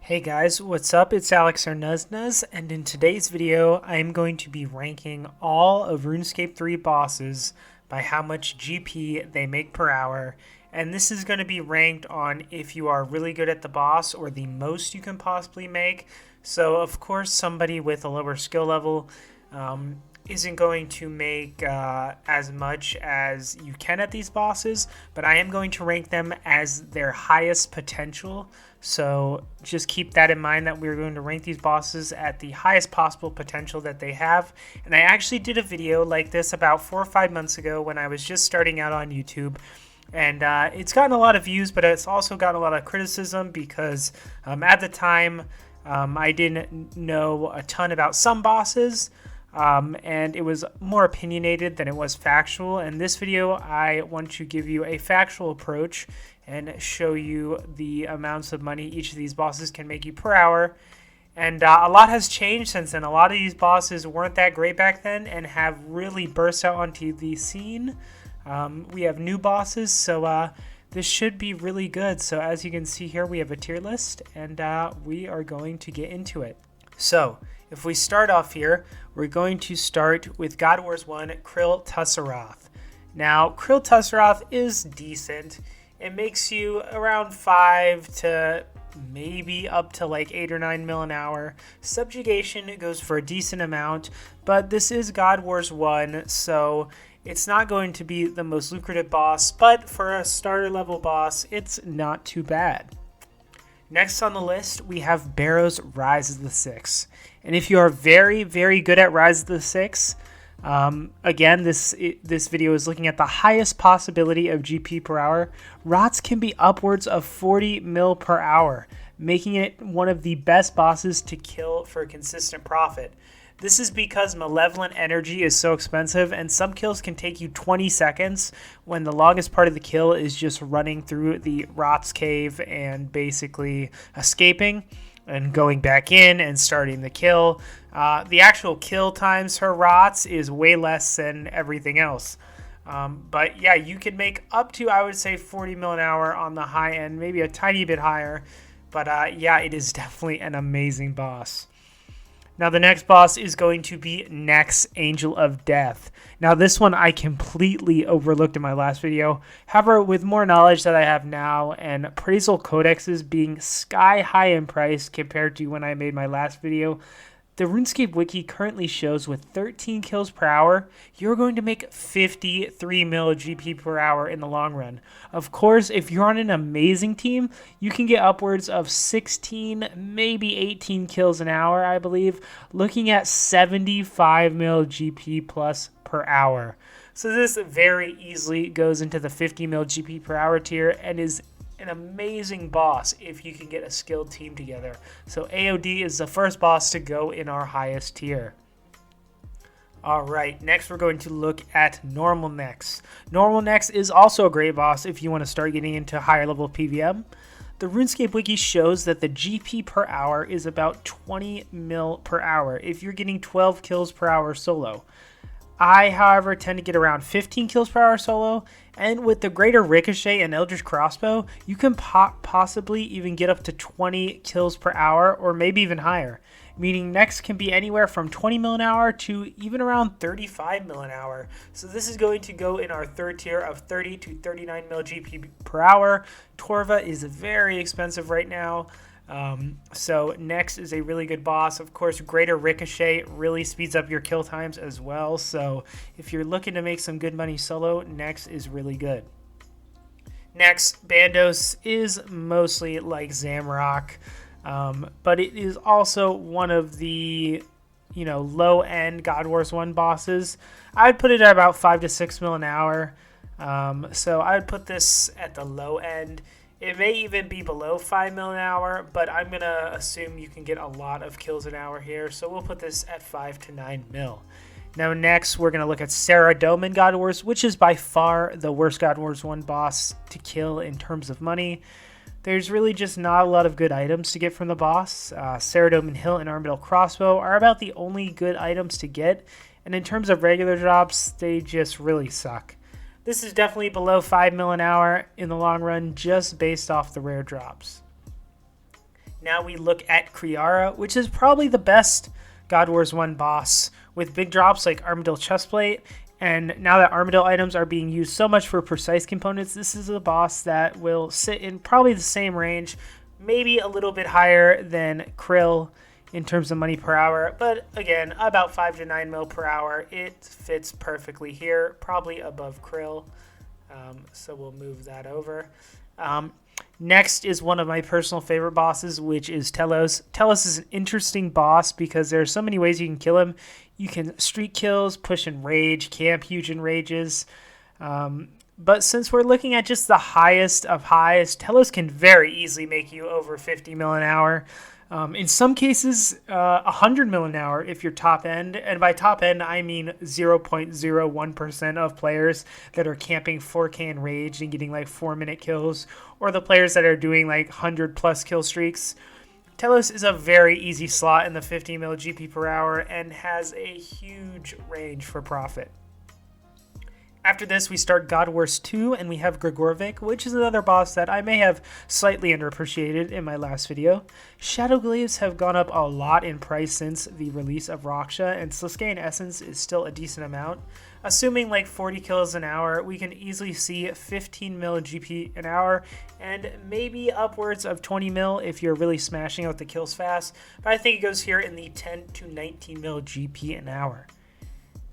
Hey guys, what's up? It's Alex or Nuzz, and in today's video, I am going to be ranking all of RuneScape 3 bosses by how much GP they make per hour, and this is going to be ranked on if you are really good at the boss or the most you can possibly make. So of course, somebody with a lower skill level isn't going to make as much as you can at these bosses, but I am going to rank them as their highest potential. So just keep that in mind, that we're going to rank these bosses at the highest possible potential that they have. And I actually did a video like this about 4 or 5 months ago when I was just starting out on YouTube. And it's gotten a lot of views, but it's also gotten a lot of criticism because at the time I didn't know a ton about some bosses. And it was more opinionated than it was factual. In this video, I want to give you a factual approach and show you the amounts of money each of these bosses can make you per hour. And a lot has changed since then. A lot of these bosses weren't that great back then and have really burst out onto the scene. We have new bosses, so this should be really good. So as you can see here, we have a tier list, and we are going to get into it. So if we start off here, we're going to start with God Wars 1, Krill Tussaroth. Now, Krill Tussaroth is decent. It makes you around 5 to maybe up to like 8 or 9 mil an hour. Subjugation goes for a decent amount, but this is God Wars 1, so it's not going to be the most lucrative boss, but for a starter level boss, it's not too bad. Next on the list, we have Barrow's Rise of the Six. And if you are very, very good at Rise of the Six, again, this video is looking at the highest possibility of GP per hour. Rots can be upwards of 40 mil per hour, making it one of the best bosses to kill for a consistent profit. This is because Malevolent Energy is so expensive, and some kills can take you 20 seconds when the longest part of the kill is just running through the Rot's cave and basically escaping and going back in and starting the kill. The actual kill times for Rots is way less than everything else. But yeah, you can make up to, I would say, 40 mil an hour on the high end, maybe a tiny bit higher. But yeah, it is definitely an amazing boss. Now the next boss is going to be Nex, Angel of Death. Now this one I completely overlooked in my last video. However, with more knowledge that I have now and appraisal codexes being sky high in price compared to when I made my last video, the RuneScape wiki currently shows with 13 kills per hour, you're going to make 53 mil GP per hour in the long run. Of course, if you're on an amazing team, you can get upwards of 16, maybe 18 kills an hour, I believe, looking at 75 mil GP plus per hour. So this very easily goes into the 50 mil GP per hour tier and is an amazing boss if you can get a skilled team together. So AOD is the first boss to go in our highest tier. Alright, next we're going to look at Normal Nex. Normal Nex is also a great boss if you want to start getting into higher level PVM. The RuneScape wiki shows that the GP per hour is about 20 mil per hour if you're getting 12 kills per hour solo. I, however, tend to get around 15 kills per hour solo, and with the greater ricochet and Eldritch Crossbow, you can possibly even get up to 20 kills per hour, or maybe even higher, meaning Nex can be anywhere from 20 mil an hour to even around 35 mil an hour. So this is going to go in our third tier of 30 to 39 mil GP per hour. Torva is very expensive right now. So Nex is a really good boss. Of course, greater ricochet really speeds up your kill times as well. So if you're looking to make some good money solo, Nex is really good. Next, Bandos is mostly like Zamrock, but it is also one of the low-end God Wars 1 bosses. I'd put it at about 5 to 6 mil an hour. So I would put this at the low end. It may even be below 5 mil an hour, but I'm going to assume you can get a lot of kills an hour here, so we'll put this at 5 to 9 mil. Now next, we're going to look at Saradomin God Wars, which is by far the worst God Wars 1 boss to kill in terms of money. There's really just not a lot of good items to get from the boss. Saradomin Hilt and Armadillo Crossbow are about the only good items to get, and in terms of regular drops, they just really suck. This is definitely below 5 mil an hour in the long run, just based off the rare drops. Now we look at Kriara, which is probably the best God Wars 1 boss, with big drops like Armadillo Chestplate. And now that Armadillo items are being used so much for precise components, this is a boss that will sit in probably the same range, maybe a little bit higher than Krill in terms of money per hour. But again, about 5 to 9 mil per hour. It fits perfectly here, probably above Krill. So we'll move that over. Next is one of my personal favorite bosses, which is Telos. Telos is an interesting boss because there are so many ways you can kill him. You can streak kills, push and rage, camp huge enrages. But since we're looking at just the highest of highs, Telos can very easily make you over 50 mil an hour. In some cases, 100 mil an hour if you're top end. And by top end, I mean 0.01% of players that are camping 4K and rage and getting like 4-minute kills, or the players that are doing like 100 plus kill streaks. Telos is a very easy slot in the 50 mil GP per hour and has a huge range for profit. After this, we start God Wars 2, and we have Grigorovic, which is another boss that I may have slightly underappreciated in my last video. Shadow Glaives have gone up a lot in price since the release of Raksha, and Sliskean Essence is still a decent amount. Assuming like 40 kills an hour, we can easily see 15 mil GP an hour, and maybe upwards of 20 mil if you're really smashing out the kills fast, but I think it goes here in the 10 to 19 mil GP an hour.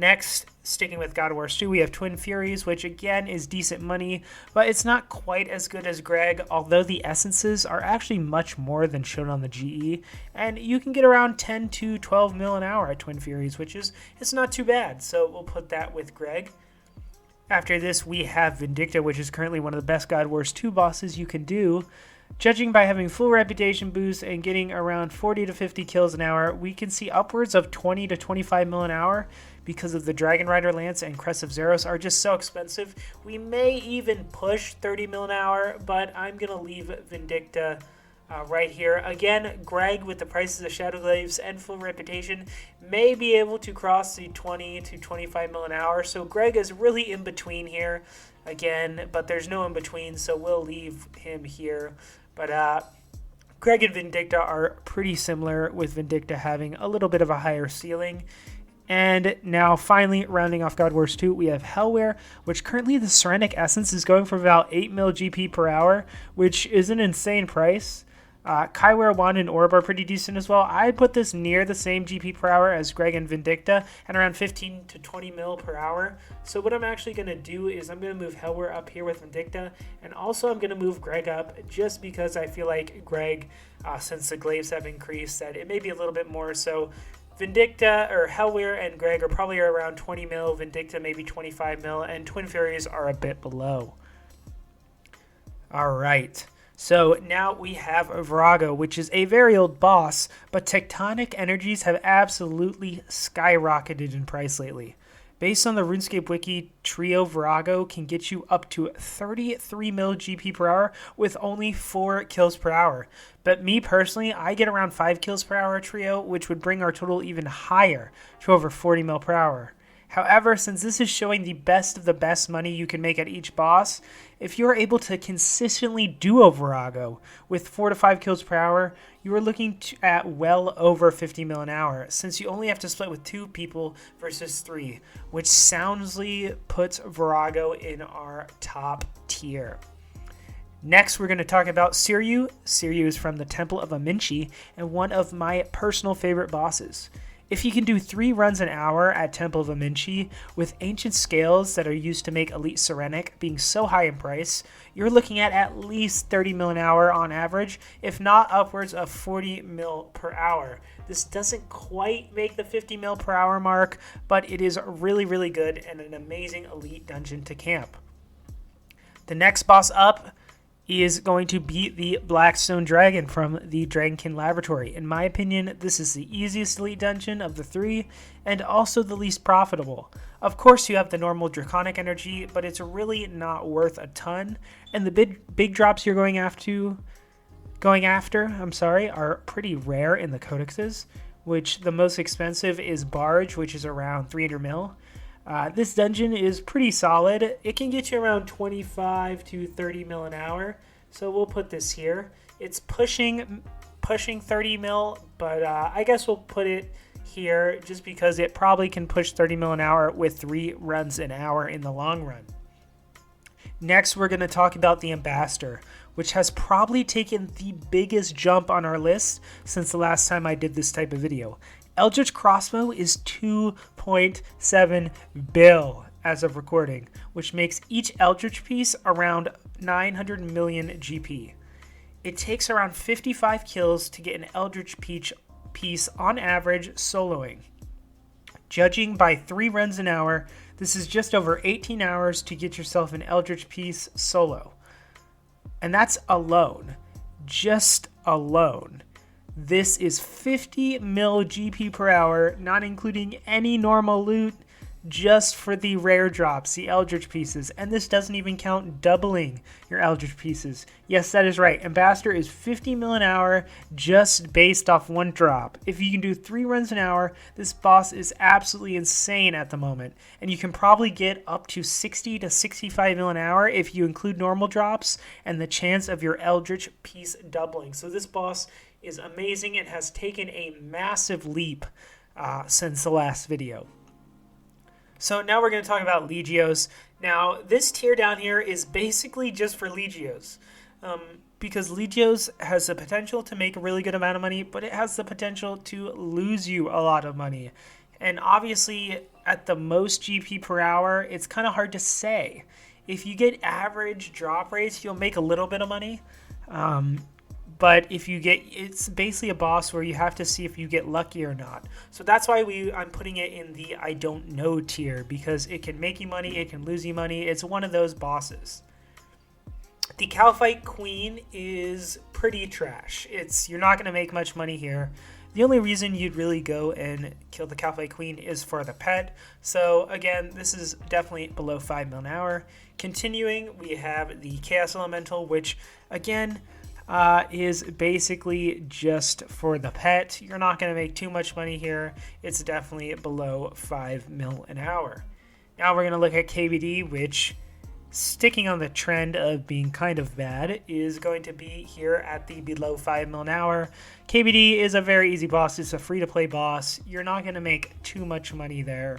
Next, sticking with God Wars 2, we have Twin Furies, which again is decent money, but it's not quite as good as Greg, although the essences are actually much more than shown on the GE, and you can get around 10 to 12 mil an hour at Twin Furies, which is it's not too bad, so we'll put that with Greg. After this, we have Vindicta, which is currently one of the best God Wars 2 bosses you can do. Judging by having full reputation boost and getting around 40 to 50 kills an hour, we can see upwards of 20 to 25 mil an hour because of the Dragon Rider Lance and Crest of Zeros are just so expensive. We may even push 30 mil an hour, but I'm going to leave Vindicta right here. Again, Greg, with the prices of Shadow Glaives and full reputation, may be able to cross the 20 to 25 mil an hour. So Greg is really in between here again, but there's no in between, so we'll leave him here. But Greg and Vindicta are pretty similar, with Vindicta having a little bit of a higher ceiling. And now finally, rounding off God Wars 2, we have Hellware, which currently the Serenic Essence is going for about 8 mil GP per hour, which is an insane price. Kaiware, Wand, and Orb are pretty decent as well. I'd put this near the same GP per hour as Greg and Vindicta, and around 15 to 20 mil per hour. So what I'm actually going to do is I'm going to move Hellware up here with Vindicta, and also I'm going to move Greg up just because I feel like Greg, since the glaives have increased, that it may be a little bit more. So Vindicta, or Hellware, and Greg are probably around 20 mil, Vindicta maybe 25 mil, and Twin Furies are a bit below. Alright, so now we have Virago, which is a very old boss, but tectonic energies have absolutely skyrocketed in price lately. Based on the Runescape wiki, Trio Virago can get you up to 33 mil GP per hour with only 4 kills per hour. But me personally, I get around 5 kills per hour Trio, which would bring our total even higher to over 40 mil per hour. However, since this is showing the best of the best money you can make at each boss, if you're able to consistently duo Virago with 4 to 5 kills per hour, you are looking at well over 50 mil an hour, since you only have to split with 2 people versus 3, which soundly puts Virago in our top tier. Next, we're going to talk about Siryu. Siryu is from the Temple of Amenchi and one of my personal favorite bosses. If you can do 3 runs an hour at Temple of Amenchi with ancient scales that are used to make Elite Serenic being so high in price, you're looking at least 30 mil an hour on average, if not upwards of 40 mil per hour. This doesn't quite make the 50 mil per hour mark, but it is really, really good and an amazing elite dungeon to camp. The next boss up is going to be the Blackstone Dragon from the Dragonkin Laboratory. In my opinion, this is the easiest elite dungeon of the 3, and also the least profitable. Of course, you have the normal Draconic energy, but it's really not worth a ton, and the big drops you're going after, are pretty rare in the codexes, which the most expensive is Barge, which is around 300 mil. This dungeon is pretty solid. It can get you around 25 to 30 mil an hour, so we'll put this here. It's pushing pushing 30 mil, but I guess we'll put it here just because it probably can push 30 mil an hour with 3 runs an hour in the long run. Next, we're going to talk about the Ambassador, which has probably taken the biggest jump on our list since the last time I did this type of video. Eldritch Crossbow is 2.7 bill as of recording, which makes each Eldritch piece around 900 million GP. It takes around 55 kills to get an Eldritch piece on average soloing. Judging by 3 runs an hour, this is just over 18 hours to get yourself an Eldritch piece solo. And that's alone. Just alone. This is 50 mil GP per hour, not including any normal loot, just for the rare drops, the Eldritch pieces. And this doesn't even count doubling your Eldritch pieces. Yes, that is right. Ambassador is 50 mil an hour just based off 1 drop. If you can do 3 runs an hour, this boss is absolutely insane at the moment. And you can probably get up to 60 to 65 mil an hour if you include normal drops and the chance of your Eldritch piece doubling. So this boss is amazing and has taken a massive leap since the last video. So now we're going to talk about Legios. Now, this tier down here is basically just for Legios. Because Legios has the potential to make a really good amount of money, but it has the potential to lose you a lot of money. And obviously, at the most GP per hour, it's kind of hard to say. If you get average drop rates, you'll make a little bit of money. But if you get, it's basically a boss where you have to see if you get lucky or not. So that's why I'm putting it in the I don't know tier, because it can make you money, it can lose you money. It's one of those bosses. The Cowfight Queen is pretty trash. You're not going to make much money here. The only reason you'd really go and kill the Cowfight Queen is for the pet. So again, this is definitely below 5 mil an hour. Continuing, we have the Chaos Elemental, which again, is basically just for the pet. You're not going to make too much money here. It's definitely below 5 mil an hour. Now we're going to look at KBD, which, sticking on the trend of being kind of bad, is going to be here at the below 5 mil an hour. KBD is a very easy boss. It's a free-to-play boss. You're not going to make too much money there.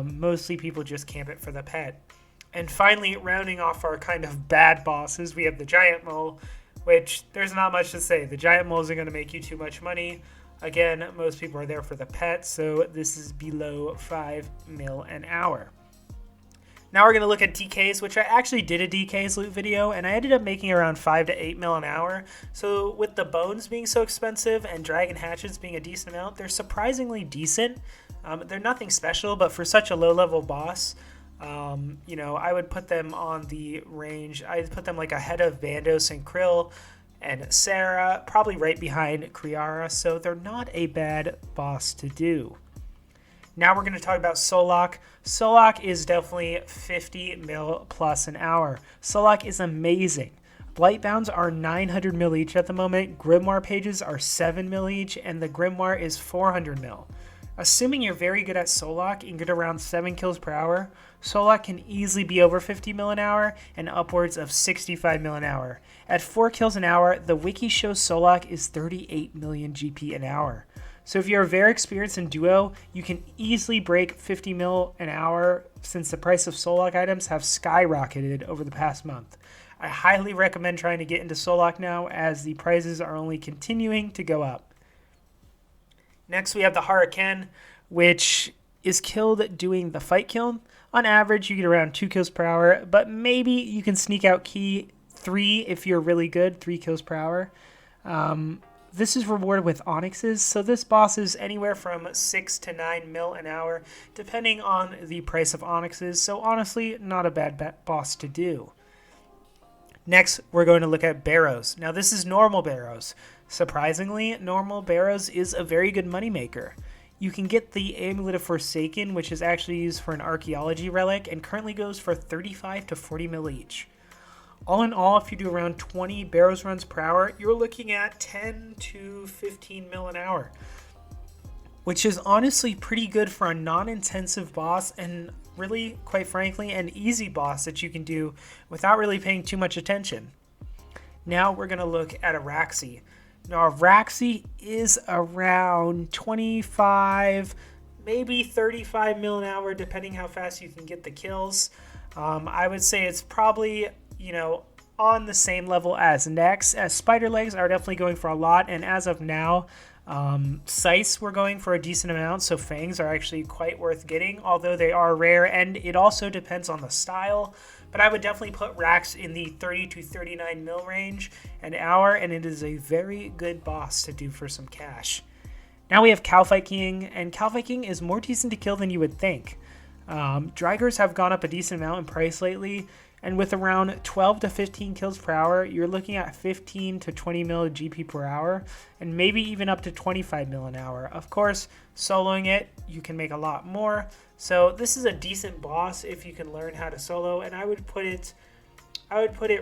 Mostly people just camp it for the pet. And finally, rounding off our kind of bad bosses, we have the Giant Mole, which there's not much to say. The Giant Moles are going to make you too much money. Again, most people are there for the pet, so this is below 5 mil an hour. Now we're going to look at DKs, which I actually did a DKs loot video, and I ended up making around 5 to 8 mil an hour. So with the bones being so expensive and dragon hatchets being a decent amount, they're surprisingly decent. They're nothing special, but for such a low-level boss, you know, I would put them on the range. I'd put them like ahead of Vandos and Krill and Sarah, probably right behind Kriara, so they're not a bad boss to do. Now we're going to talk about Soloq. Soloq is definitely 50 mil plus an hour. Soloq is amazing. Blightbounds are 900 mil each at the moment, Grimoire pages are 7 mil each, and the Grimoire is 400 mil. Assuming you're very good at Soloq and get around 7 kills per hour, Soloq can easily be over 50 mil an hour and upwards of 65 mil an hour. At 4 kills an hour, the wiki shows Soloq is 38 million GP an hour. So if you're very experienced in duo, you can easily break 50 mil an hour since the price of Soloq items have skyrocketed over the past month. I highly recommend trying to get into Soloq now, as the prices are only continuing to go up. Next, we have the Hurricane, which is killed doing the fight kill. On average, you get around 2 kills per hour, but maybe you can sneak out key 3 if you're really good, 3 kills per hour. This is rewarded with Onyxes, so this boss is anywhere from 6 to 9 mil an hour, depending on the price of Onyxes, so honestly, not a bad boss to do. Next, we're going to look at Barrows. Now, this is normal Barrows. Surprisingly, normal Barrows is a very good moneymaker. You can get the Amulet of Forsaken, which is actually used for an archaeology relic, and currently goes for 35 to 40 mil each. All in all, if you do around 20 Barrows runs per hour, you're looking at 10 to 15 mil an hour, which is honestly pretty good for a non-intensive boss, and really, quite frankly, an easy boss that you can do without really paying too much attention. Now we're going to look at Araxi. Now, Raksha is around 25, maybe 35 mil an hour, depending how fast you can get the kills. I would say it's probably, on the same level as Nex, as spider legs are definitely going for a lot, and as of now, scythes were going for a decent amount, so fangs are actually quite worth getting, although they are rare, and it also depends on the style. But I would definitely put Rax in the 30 to 39 mil range an hour, and it is a very good boss to do for some cash. Now we have Cowfight King, and Cowfight King is more decent to kill than you would think. Draggers have gone up a decent amount in price lately, and with around 12 to 15 kills per hour, you're looking at 15 to 20 mil GP per hour, and maybe even up to 25 mil an hour. Of course, soloing it, you can make a lot more. So this is a decent boss if you can learn how to solo, and I would put it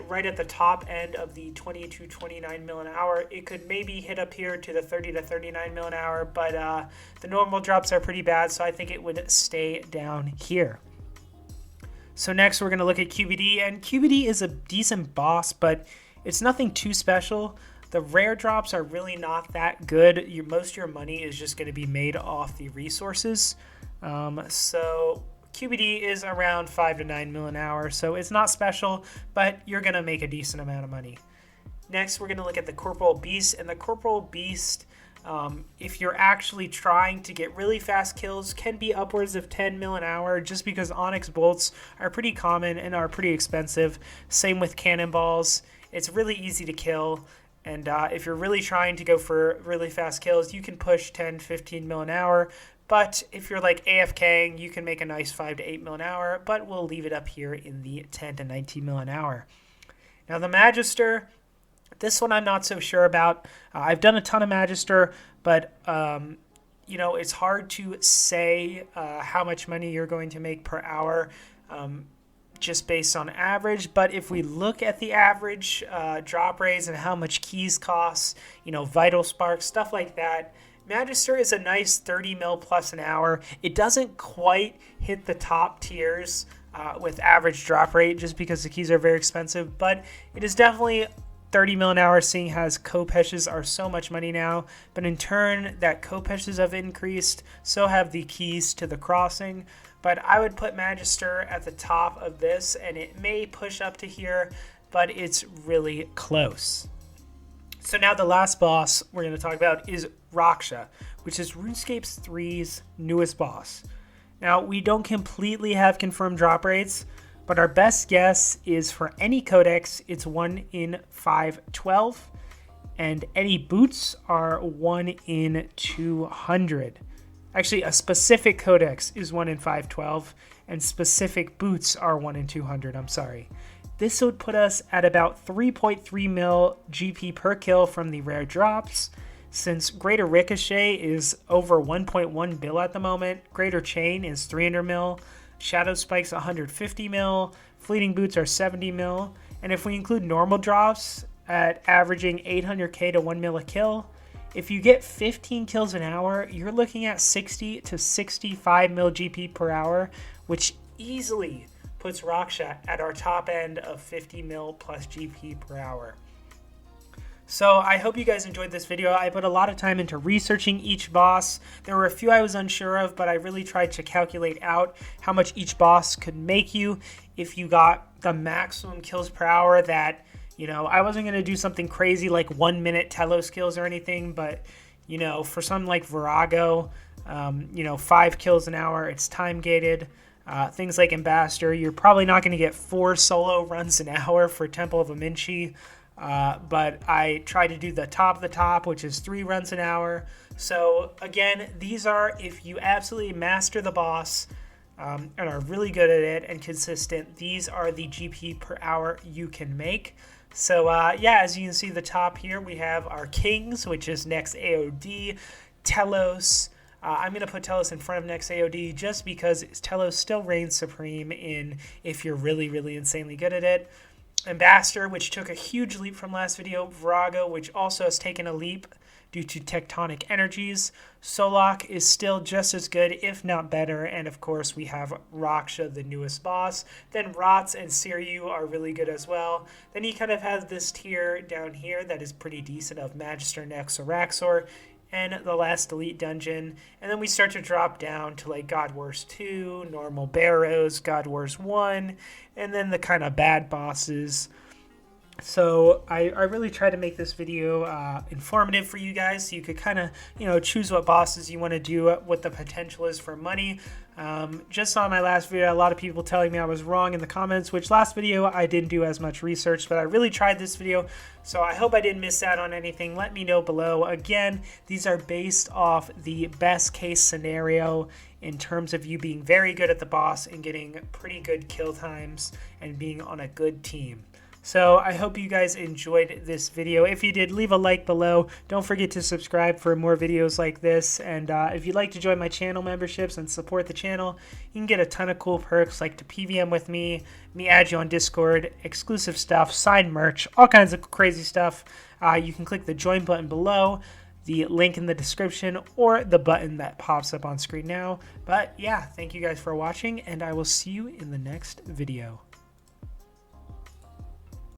right at the top end of the 20 to 29 mil an hour. It could maybe hit up here to the 30 to 39 mil an hour, but the normal drops are pretty bad, so I think it would stay down here. So next we're going to look at QBD, and QBD is a decent boss, but it's nothing too special. The rare drops are really not that good. Most of your money is just going to be made off the resources. So QBD is around 5 to 9 mil an hour, so it's not special, but you're going to make a decent amount of money. Next, we're going to look at the Corporal Beast, and the Corporal Beast, if you're actually trying to get really fast kills, can be upwards of 10 mil an hour, just because Onyx bolts are pretty common and are pretty expensive. Same with cannonballs. It's really easy to kill, and if you're really trying to go for really fast kills, you can push 10, 15 mil an hour. But if you're like AFKing, you can make a nice 5 to 8 mil an hour, but we'll leave it up here in the 10 to 19 mil an hour. Now the Magister, this one I'm not so sure about. I've done a ton of Magister, but it's hard to say how much money you're going to make per hour just based on average. But if we look at the average drop rates and how much keys cost, vital sparks, stuff like that, Magister is a nice 30 mil plus an hour. It doesn't quite hit the top tiers with average drop rate just because the keys are very expensive, but it is definitely 30 mil an hour, seeing as Kopeshes are so much money now. But in turn, that Kopeshes have increased, so have the keys to the crossing. But I would put Magister at the top of this, and it may push up to here, but it's really close. So now the last boss we're going to talk about is Raksha, which is RuneScape 3's newest boss. Now, we don't completely have confirmed drop rates, but our best guess is for any codex, it's 1 in 512, and any boots are 1 in 200. Actually, a specific codex is 1 in 512, and specific boots are 1 in 200, I'm sorry. This would put us at about 3.3 mil GP per kill from the rare drops. Since Greater Ricochet is over 1.1 bill at the moment, Greater Chain is 300 mil, Shadow Spike's 150 mil, Fleeting Boots are 70 mil, and if we include normal drops at averaging 800k to 1 mil a kill, if you get 15 kills an hour, you're looking at 60 to 65 mil GP per hour, which easily puts Raksha at our top end of 50 mil plus GP per hour. So I hope you guys enjoyed this video. I put a lot of time into researching each boss. There were a few I was unsure of, but I really tried to calculate out how much each boss could make you if you got the maximum kills per hour that, I wasn't going to do something crazy like 1 minute Telos kills or anything, but, for something like Virago, 5 kills an hour, it's time gated. Things like Ambassador, you're probably not going to get 4 solo runs an hour for Temple of Amenshi, but I try to do the top of the top, which is 3 runs an hour. So again, these are if you absolutely master the boss and are really good at it and consistent, these are the GP per hour you can make. So as you can see the top here, we have our Kings, which is next AOD, Telos. I'm going to put Telos in front of next AOD just because Telos still reigns supreme in if you're really, really insanely good at it. Ambassador, which took a huge leap from last video. Virago, which also has taken a leap. due to tectonic energies. Soloq is still just as good, if not better, and of course we have Raksha, the newest boss. Then Rats and Siryu are really good as well. Then you kind of have this tier down here that is pretty decent of Magister Nex or Raxor, and the last elite dungeon. And then we start to drop down to like God Wars 2, normal Barrows, God Wars 1, and then the kind of bad bosses. So I really try to make this video informative for you guys, so you could kind of, choose what bosses you want to do, what the potential is for money. Just on my last video, a lot of people telling me I was wrong in the comments, which last video I didn't do as much research, but I really tried this video, so I hope I didn't miss out on anything. Let me know below. Again, these are based off the best case scenario in terms of you being very good at the boss and getting pretty good kill times and being on a good team. So I hope you guys enjoyed this video. If you did, leave a like below. Don't forget to subscribe for more videos like this. And if you'd like to join my channel memberships and support the channel, you can get a ton of cool perks like to PVM with me add you on Discord, exclusive stuff, signed merch, all kinds of crazy stuff. You can click the join button below, the link in the description, or the button that pops up on screen now. But yeah, thank you guys for watching, and I will see you in the next video.